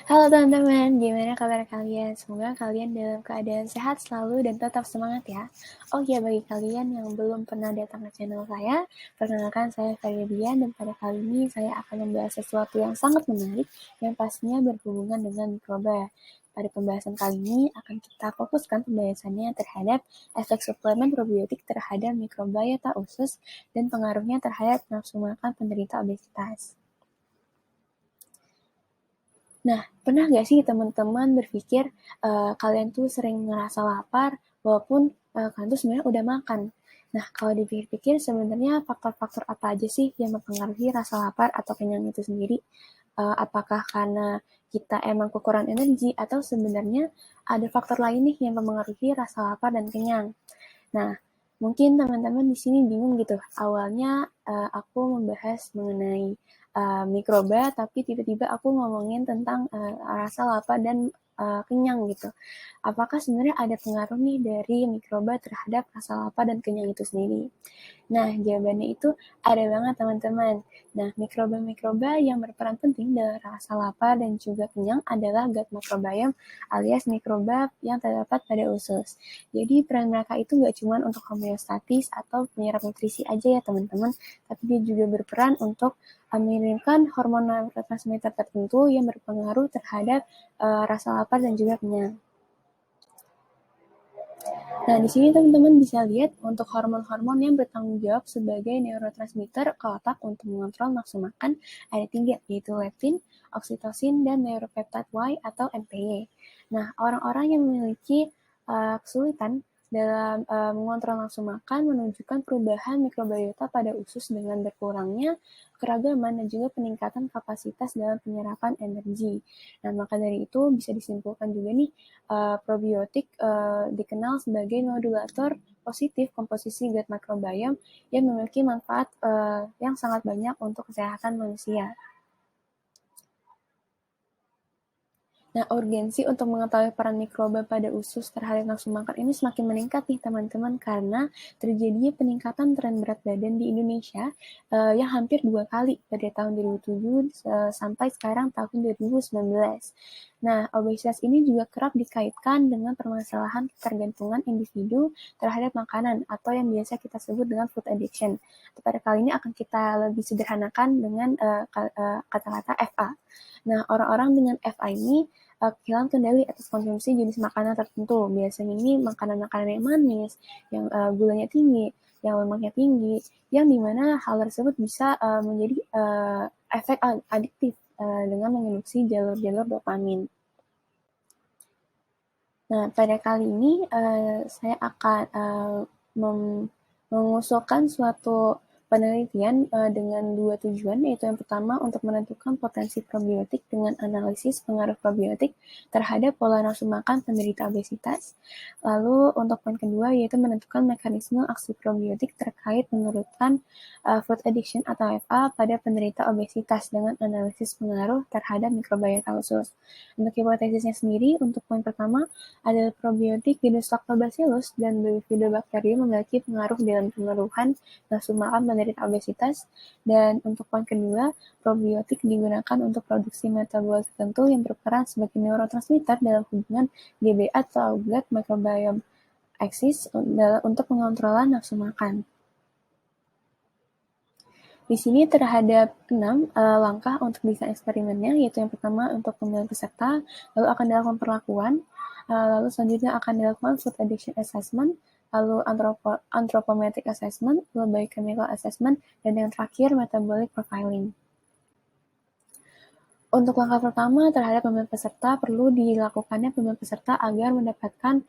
Halo teman-teman, gimana kabar kalian? Semoga kalian dalam keadaan sehat selalu dan tetap semangat ya. Oh ya, bagi kalian yang belum pernah datang ke channel saya, perkenalkan saya Febrian dan pada kali ini saya akan membahas sesuatu yang sangat menarik yang pastinya berhubungan dengan mikroba. Pada pembahasan kali ini akan kita fokuskan pembahasannya terhadap efek suplemen probiotik terhadap mikrobiota usus dan pengaruhnya terhadap nafsu makan penderita obesitas. Nah, pernah nggak sih teman-teman berpikir kalian tuh sering ngerasa lapar walaupun kalian tuh sebenarnya udah makan? Nah, kalau dipikir-pikir sebenarnya faktor-faktor apa aja sih yang mempengaruhi rasa lapar atau kenyang itu sendiri? Apakah karena kita emang kekurangan energi atau sebenarnya ada faktor lain nih yang mempengaruhi rasa lapar dan kenyang? Nah, mungkin teman-teman di sini bingung gitu. Awalnya aku membahas mengenai mikroba, tapi tiba-tiba aku ngomongin tentang rasa lapar dan kenyang gitu. Apakah sebenarnya ada pengaruh nih dari mikroba terhadap rasa lapar dan kenyang itu sendiri? Nah, jawabannya itu ada banget teman-teman. Nah, mikroba-mikroba yang berperan penting dalam rasa lapar dan juga kenyang adalah gut microbiome alias mikroba yang terdapat pada usus. Jadi peran mereka itu nggak cuma untuk homeostatis atau penyerap nutrisi aja ya teman-teman, tapi dia juga berperan untuk mengirimkan hormon neurotransmitter tertentu yang berpengaruh terhadap rasa lapar dan juga kenyang. Nah, di sini teman-teman bisa lihat untuk hormon-hormon yang bertanggung jawab sebagai neurotransmitter ke otak untuk mengontrol nafsu makan ada 3, yaitu leptin, oksitosin, dan neuropeptide Y atau NPY. Nah, orang-orang yang memiliki kesulitan dalam mengontrol nafsu makan menunjukkan perubahan mikrobiota pada usus dengan berkurangnya keragaman dan juga peningkatan kapasitas dalam penyerapan energi. Nah, maka dari itu bisa disimpulkan juga nih probiotik dikenal sebagai modulator positif komposisi gut microbiome yang memiliki manfaat yang sangat banyak untuk kesehatan manusia. Nah, urgensi untuk mengetahui peran mikroba pada usus terhadap nafsu makan ini semakin meningkat nih teman-teman karena terjadinya peningkatan tren berat badan di Indonesia yang hampir 2 kali pada tahun 2007 sampai sekarang tahun 2019. Nah, obesitas ini juga kerap dikaitkan dengan permasalahan ketergantungan individu terhadap makanan atau yang biasa kita sebut dengan food addiction. Pada kali ini akan kita lebih sederhanakan dengan kata-kata FA. Nah, orang-orang dengan FA ini kehilangan kendali atas konsumsi jenis makanan tertentu. Biasanya ini makanan-makanan yang manis, yang gulanya tinggi, yang lemaknya tinggi, yang dimana hal tersebut bisa menjadi efek adiktif dengan menginduksi jalur-jalur dopamin. Nah, pada kali ini saya akan mengusulkan suatu penelitian dengan 2 tujuan, yaitu yang pertama untuk menentukan potensi probiotik dengan analisis pengaruh probiotik terhadap pola nafsu makan penderita obesitas. Lalu untuk poin kedua yaitu menentukan mekanisme aksi probiotik terkait penurunan food addiction atau FA pada penderita obesitas dengan analisis pengaruh terhadap mikrobiota usus. Untuk hipotesisnya sendiri, untuk poin pertama, adalah probiotik genus Lactobacillus dan Bifidobacterium memiliki pengaruh dalam pemenuhan nafsu makan penderita obesitas. Dan untuk poin kedua, probiotik digunakan untuk produksi metabolit tertentu yang berperan sebagai neurotransmitter dalam hubungan GBA atau gut microbiome axis untuk pengontrolan nafsu makan. Di sini terhadap 6 langkah untuk desain eksperimennya, yaitu yang pertama untuk pemilihan peserta, lalu akan dilakukan perlakuan, lalu selanjutnya akan dilakukan food addiction assessment, lalu anthropometric assessment, lalu biochemical assessment, dan yang terakhir metabolic profiling. Untuk langkah pertama terhadap pemilihan peserta, perlu dilakukannya pemilihan peserta agar mendapatkan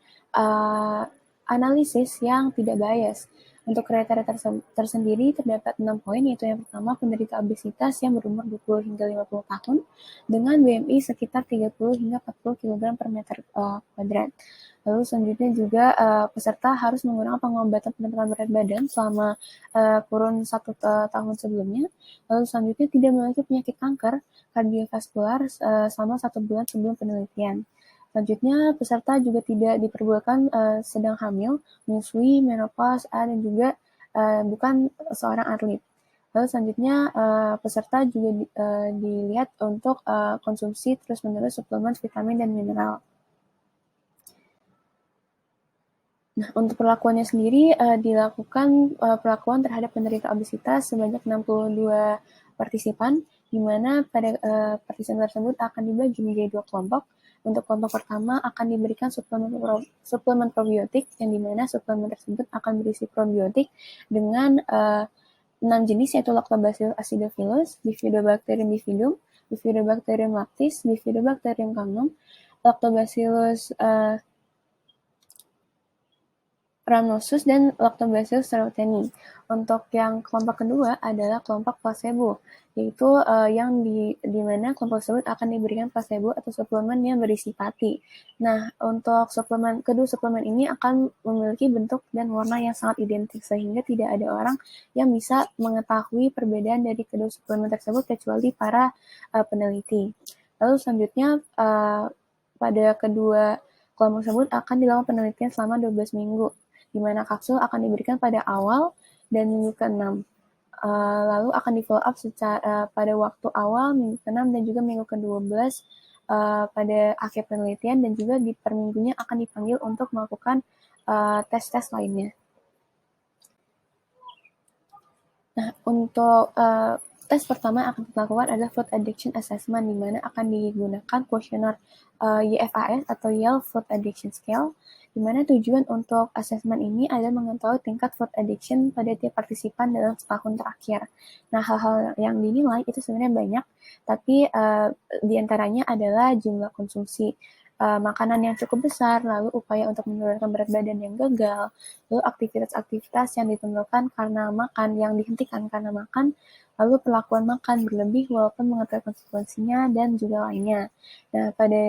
analisis yang tidak bias. Untuk kriteria tersendiri terdapat 6 poin, yaitu yang pertama penderita obesitas yang berumur 20 hingga 50 tahun dengan BMI sekitar 30 hingga 40 kg per meter kuadrat. Lalu selanjutnya juga peserta harus menggunakan pengobatan penentuan berat badan selama kurun 1 tahun sebelumnya. Lalu selanjutnya tidak memiliki penyakit kanker kardiovaskular selama 1 bulan sebelum penelitian. Selanjutnya, peserta juga tidak diperbolehkan sedang hamil, menyusui, menopause, dan juga bukan seorang atlet. Lalu selanjutnya peserta juga dilihat untuk konsumsi terus-menerus suplemen vitamin dan mineral. Nah, untuk perlakuannya sendiri dilakukan perlakuan terhadap penderita obesitas sebanyak 62 partisipan, di mana pada partisipan tersebut akan dibagi menjadi 2 kelompok. Untuk kelompok pertama akan diberikan suplemen probiotik, yang dimana suplemen tersebut akan berisi probiotik dengan 6 jenis, yaitu Lactobacillus acidophilus, Bifidobacterium bifidum, Bifidobacterium lactis, Bifidobacterium camnum, Lactobacillus rhamnosus, dan Lactobacillus reuteri. Untuk yang kelompok kedua adalah kelompok placebo, yaitu yang di mana kelompok tersebut akan diberikan placebo atau suplemen yang berisi pati. Nah, untuk kedua suplemen ini akan memiliki bentuk dan warna yang sangat identik, sehingga tidak ada orang yang bisa mengetahui perbedaan dari kedua suplemen tersebut kecuali para peneliti. Lalu selanjutnya pada kedua kelompok tersebut akan dilakukan penelitian selama 12 minggu, di mana kapsul akan diberikan pada awal dan minggu ke-6. Lalu akan di-follow up pada waktu awal, minggu ke-6, dan juga minggu ke-12 pada akhir penelitian, dan juga di per minggunya akan dipanggil untuk melakukan tes-tes lainnya. Nah, untuk tes pertama akan dilakukan adalah Food Addiction Assessment, di mana akan digunakan kuesioner YFAS atau Yelp Food Addiction Scale, di mana tujuan untuk asesmen ini adalah mengetahui tingkat food addiction pada tiap partisipan dalam setahun terakhir. Nah, hal-hal yang dinilai itu sebenarnya banyak, tapi diantaranya adalah jumlah konsumsi makanan yang cukup besar, lalu upaya untuk menurunkan berat badan yang gagal, lalu aktivitas-aktivitas yang ditentukan karena makan, yang dihentikan karena makan, lalu perlakuan makan berlebih walaupun mengetahui konsekuensinya, dan juga lainnya. Nah, pada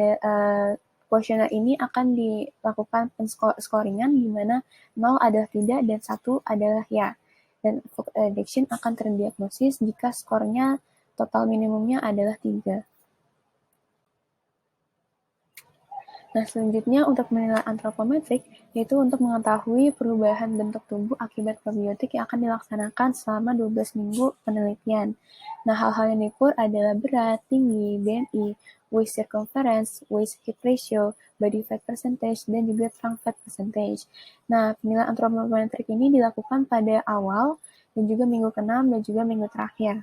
kuesioner ini akan dilakukan scoringan, di mana 0 adalah tidak dan 1 adalah ya. Dan food addiction akan terdiagnosis jika skornya total minimumnya adalah 3. Nah, selanjutnya untuk penilaian antropometrik, yaitu untuk mengetahui perubahan bentuk tubuh akibat probiotik yang akan dilaksanakan selama 12 minggu penelitian. Nah, hal-hal yang diukur adalah berat, tinggi, BMI, waist circumference, waist hip ratio, body fat percentage, dan juga trunk fat percentage. Nah, penilaian antropometrik ini dilakukan pada awal, dan juga minggu ke-6, dan juga minggu terakhir.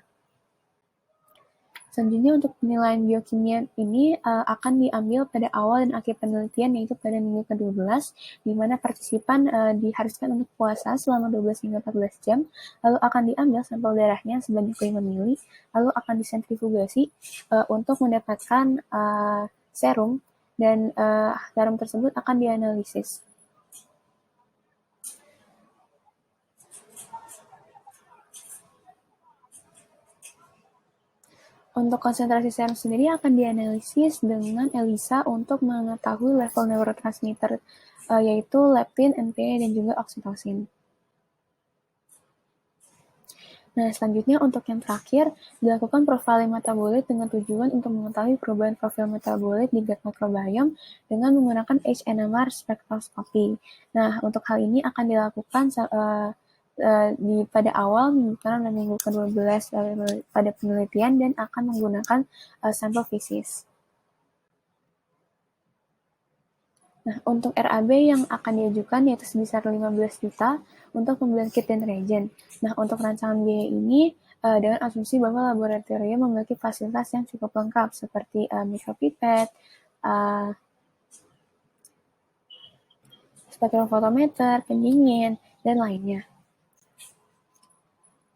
Selanjutnya untuk penilaian biokimia ini akan diambil pada awal dan akhir penelitian, yaitu pada minggu ke-12, di mana partisipan diharuskan untuk puasa selama 12 hingga 14 jam, lalu akan diambil sampel darahnya sebanyak 5 ml, lalu akan disentrifugasi untuk mendapatkan serum, dan serum tersebut akan dianalisis. Untuk konsentrasi serum sendiri akan dianalisis dengan ELISA untuk mengetahui level neurotransmitter, yaitu leptin, NMDA, dan juga oksitosin. Nah, selanjutnya untuk yang terakhir, dilakukan profiling metabolit dengan tujuan untuk mengetahui perubahan profil metabolit di gut microbiome dengan menggunakan HNMR spektroskopi. Nah, untuk hal ini akan dilakukan pada awal minggu ke-6 dan minggu ke-12 pada penelitian, dan akan menggunakan sampel feces. Nah, untuk RAB yang akan diajukan yaitu sebesar 15 juta untuk pembelian kit dan reagen. Nah, untuk rancangan biaya ini dengan asumsi bahwa laboratorium memiliki fasilitas yang cukup lengkap seperti micropipette, spektrofotometer, pendingin, dan lainnya.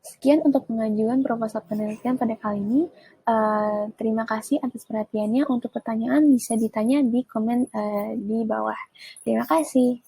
Sekian untuk pengajuan proposal penelitian pada kali ini. Terima kasih atas perhatiannya. Untuk pertanyaan bisa ditanya di komen di bawah. Terima kasih.